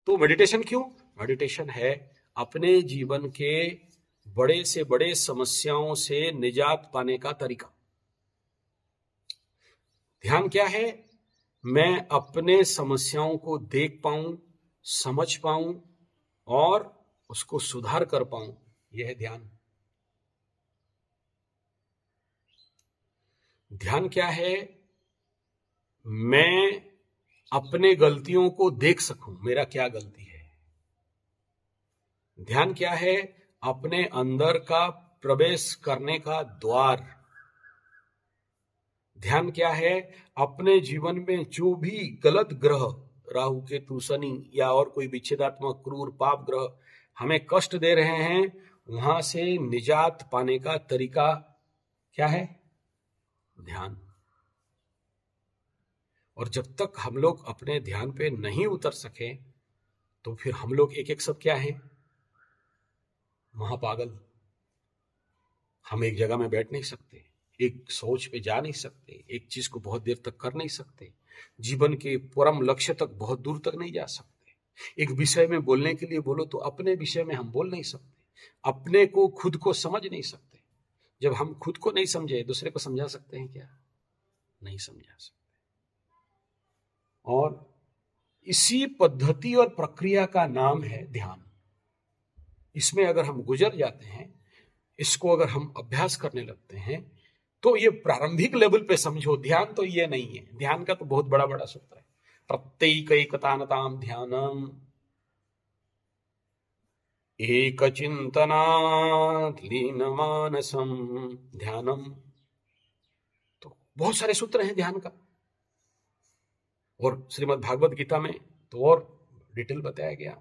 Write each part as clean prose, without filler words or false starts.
तो मेडिटेशन क्यों? मेडिटेशन है अपने जीवन के बड़े से बड़े समस्याओं से निजात पाने का तरीका। ध्यान क्या है? मैं अपने समस्याओं को देख पाऊं, समझ पाऊं और उसको सुधार कर पाऊं, यह है ध्यान। ध्यान क्या है? मैं अपने गलतियों को देख सकूं, मेरा क्या गलती है। ध्यान क्या है? अपने अंदर का प्रवेश करने का द्वार। ध्यान क्या है? अपने जीवन में जो भी गलत ग्रह, राहु केतु शनि या और कोई विच्छेदात्मक क्रूर पाप ग्रह हमें कष्ट दे रहे हैं, वहां से निजात पाने का तरीका क्या है? ध्यान। और जब तक हम लोग अपने ध्यान पे नहीं उतर सके तो फिर हम लोग एक एक सब क्या है? महापागल। हम एक जगह में बैठ नहीं सकते, एक सोच पे जा नहीं सकते, एक चीज को बहुत देर तक कर नहीं सकते, जीवन के परम लक्ष्य तक बहुत दूर तक नहीं जा सकते। एक विषय में बोलने के लिए बोलो तो अपने विषय में हम बोल नहीं सकते, अपने को खुद को समझ नहीं सकते। जब हम खुद को नहीं समझे, दूसरे को समझा सकते हैं क्या? नहीं समझा सकते। और इसी पद्धति और प्रक्रिया का नाम है ध्यान। इसमें अगर हम गुजर जाते हैं, इसको अगर हम अभ्यास करने लगते हैं, तो ये प्रारंभिक लेवल पे समझो, ध्यान तो ये नहीं है। ध्यान का तो बहुत बड़ा बड़ा सूत्र है, प्रत्येकैकतानताम ध्यानम एक चिंतनात् लीनमानसम ध्यानम। तो बहुत सारे सूत्र हैं ध्यान का, और श्रीमद् भागवत गीता में तो और डिटेल बताया गया।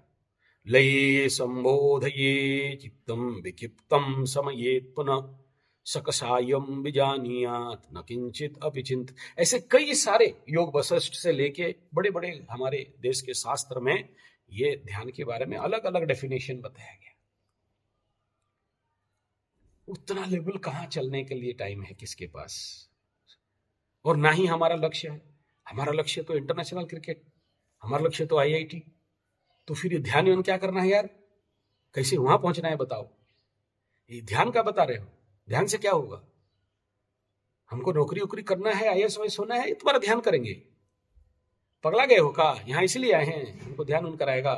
लये संबोधये चित्तम विक्षिप्तम समयेत पुनः सकसायम विजानीयात न किंचित अपिचिंत। ऐसे कई सारे योग वशिष्ठ से लेके बड़े बड़े हमारे देश के शास्त्र में ये ध्यान के बारे में अलग अलग डेफिनेशन बताया गया। उतना लेवल कहां चलने के लिए टाइम है किसके पास? और ना ही हमारा लक्ष्य है। हमारा लक्ष्य तो इंटरनेशनल क्रिकेट, हमारा लक्ष्य तो IIT। तो फिर ये ध्यान ध्यान क्या करना है यार? कैसे वहां पहुंचना है बताओ? ये ध्यान का बता रहे हो, ध्यान से क्या होगा? हमको नौकरी वोकरी करना है, IAS वाइएस होना है, ये तुम्हारा ध्यान करेंगे? पगला गए हो का? यहाँ इसलिए आए हैं, हमको ध्यान उन कराएगा।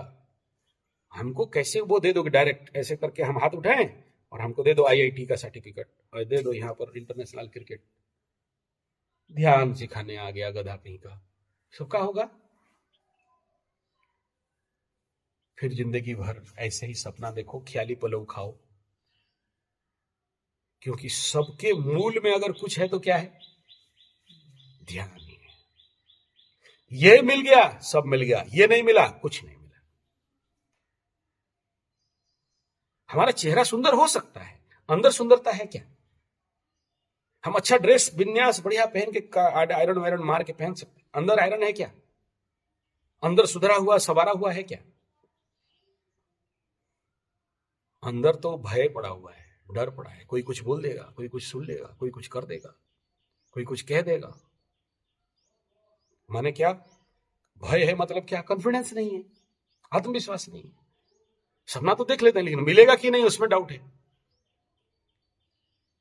हमको कैसे वो दे दोगे? डायरेक्ट ऐसे करके हम हाथ उठाएं और हमको दे दो IIT का सर्टिफिकेट और दे दो यहाँ पर इंटरनेशनल क्रिकेट। ध्यान सिखाने आ गया गधा कहीं का, सबका होगा। फिर जिंदगी भर ऐसे ही सपना देखो, ख्याली पलव खाओ। क्योंकि सबके मूल में अगर कुछ है तो क्या है? ध्यान ही है। ये मिल गया सब मिल गया, ये नहीं मिला कुछ नहीं मिला। हमारा चेहरा सुंदर हो सकता है, अंदर सुंदरता है क्या? हम अच्छा ड्रेस विन्यास बढ़िया पहन के आयरन वायरन मार के पहन सकते हैं, अंदर आयरन है क्या? अंदर सुधरा हुआ सवारा हुआ है क्या? अंदर तो भय पड़ा हुआ है, डर पड़ा है। कोई कुछ बोल देगा, कोई कुछ सुन लेगा, कोई कुछ कर देगा, कोई कुछ कह देगा। माने क्या? भय है मतलब क्या? कॉन्फिडेंस नहीं है, आत्मविश्वास नहीं है। सपना तो देख लेते हैं लेकिन मिलेगा कि नहीं उसमें डाउट है।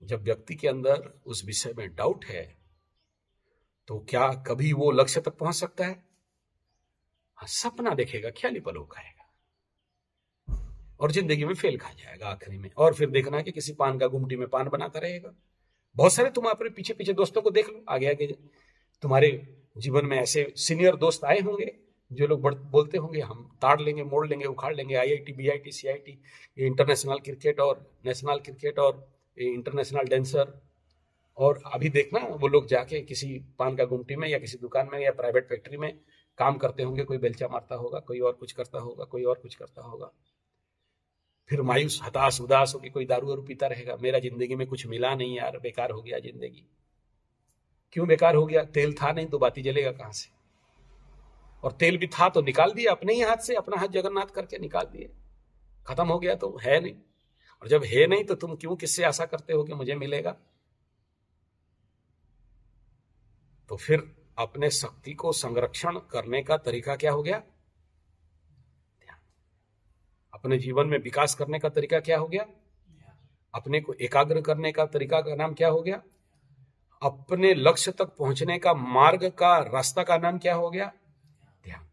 जब व्यक्ति के अंदर उस विषय में डाउट है तो क्या कभी वो लक्ष्य तक पहुंच सकता है? हाँ, सपना देखेगा, ख्याली पल खाएगा और जिंदगी में फेल खा जाएगा आखिरी में। और फिर देखना कि किसी पान का गुमटी में पान बनाता रहेगा। बहुत सारे तुम अपने पीछे पीछे दोस्तों को देख लो, आगे आगे तुम्हारे जीवन में ऐसे सीनियर दोस्त आए होंगे जो लोग बोलते होंगे हम ताड़ लेंगे, मोड़ लेंगे, उखाड़ लेंगे, IIT BIT CIT, international cricket और नेशनल क्रिकेट और इंटरनेशनल डांसर। और अभी देखना वो लोग जाके किसी पान का गुमटी में या किसी दुकान में या प्राइवेट फैक्ट्री में काम करते होंगे, कोई बेलचा मारता होगा, कोई और कुछ करता होगा, कोई और कुछ करता होगा। फिर मायूस हताश उदास होकर कोई दारू वारू पीता रहेगा, मेरा जिंदगी में कुछ मिला नहीं यार, बेकार हो गया जिंदगी। क्यों बेकार हो गया? तेल था नहीं तो बाती जलेगा कहां से? और तेल भी था तो निकाल दिया अपने ही हाथ से, अपना हाथ जगन्नाथ करके निकाल दिए, खत्म हो गया तो है नहीं। और जब है नहीं तो तुम क्यों किससे आशा करते हो कि मुझे मिलेगा? तो फिर अपने शक्ति को संरक्षण करने का तरीका क्या हो गया? अपने जीवन में विकास करने का तरीका क्या हो गया? अपने को एकाग्र करने का तरीका का नाम क्या हो गया? अपने लक्ष्य तक पहुंचने का मार्ग का रास्ता का नाम क्या हो गया? ध्यान।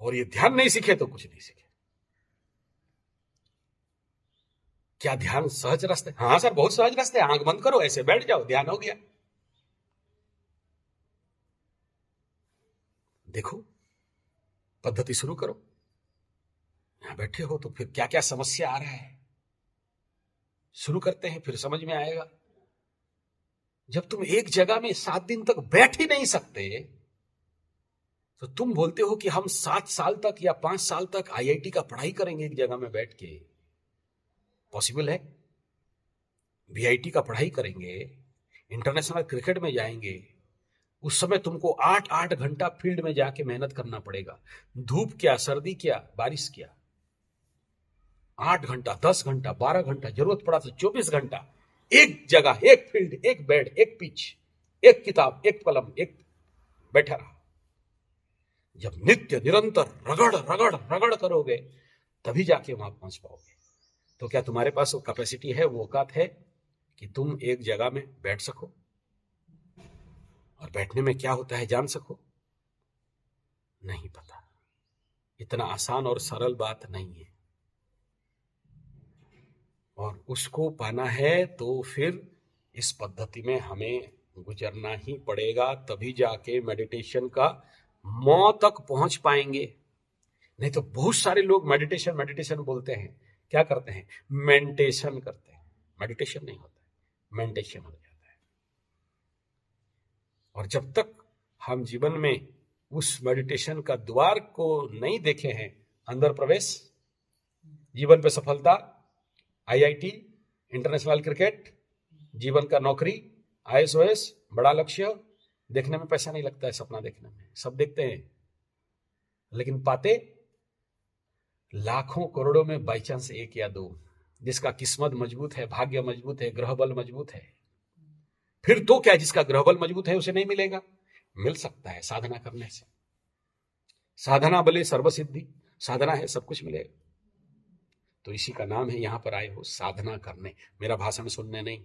और ये ध्यान नहीं सीखे तो कुछ नहीं सीखे। क्या ध्यान सहज रास्ते? हाँ सर, बहुत सहज रास्ते। आंख बंद करो, ऐसे बैठ जाओ, ध्यान हो गया। देखो, पद्धति शुरू करो। यहां बैठे हो तो फिर क्या क्या समस्या आ रहा है, शुरू करते हैं, फिर समझ में आएगा। जब तुम एक जगह में 7 दिन तक बैठ ही नहीं सकते तो तुम बोलते हो कि हम 7 साल तक या 5 साल तक आईआईटी का पढ़ाई करेंगे एक जगह में बैठ के। पॉसिबल है? बीआईटी का पढ़ाई करेंगे, इंटरनेशनल क्रिकेट में जाएंगे, उस समय तुमको 8-8 घंटा फील्ड में जाके मेहनत करना पड़ेगा। धूप क्या, सर्दी क्या, बारिश क्या, 8 घंटा, 10 घंटा, 12 घंटा, जरूरत पड़ा तो 24 घंटा एक जगह, एक फील्ड, एक बेड, एक पिच, एक किताब, एक कलम, एक बैठा रहा। जब नित्य निरंतर रगड़ रगड़ रगड़ करोगे तभी जाके वहां पहुंच पाओगे। तो क्या तुम्हारे पास वो कैपेसिटी है, वो औकात है कि तुम एक जगह में बैठ सको और बैठने में क्या होता है जान सको? नहीं पता। इतना आसान और सरल बात नहीं है, और उसको पाना है तो फिर इस पद्धति में हमें गुजरना ही पड़ेगा, तभी जाके मेडिटेशन का मौ तक पहुंच पाएंगे। नहीं तो बहुत सारे लोग मेडिटेशन मेडिटेशन बोलते हैं, क्या करते हैं? मेंटेशन करते हैं। मेडिटेशन नहीं होता है, मेंटेशन हो जाता है। और जब तक हम जीवन में उस मेडिटेशन का द्वार को नहीं देखे हैं, अंदर प्रवेश, जीवन पे सफलता, आईआईटी, इंटरनेशनल क्रिकेट, जीवन का नौकरी, आईएएस, बड़ा लक्ष्य, देखने में पैसा नहीं लगता है, सपना देखने में सब देखते हैं, लेकिन पाते लाखों करोड़ों में बाई चांस 1 या 2, जिसका किस्मत मजबूत है, भाग्य मजबूत है, ग्रह बल मजबूत है। फिर तो क्या, जिसका ग्रह बल मजबूत है उसे नहीं मिलेगा? मिल सकता है साधना करने से। साधना बले सर्वसिद्धि, साधना है सब कुछ मिलेगा। तो इसी का नाम है, यहां पर आए हो साधना करने, मेरा भाषण सुनने नहीं।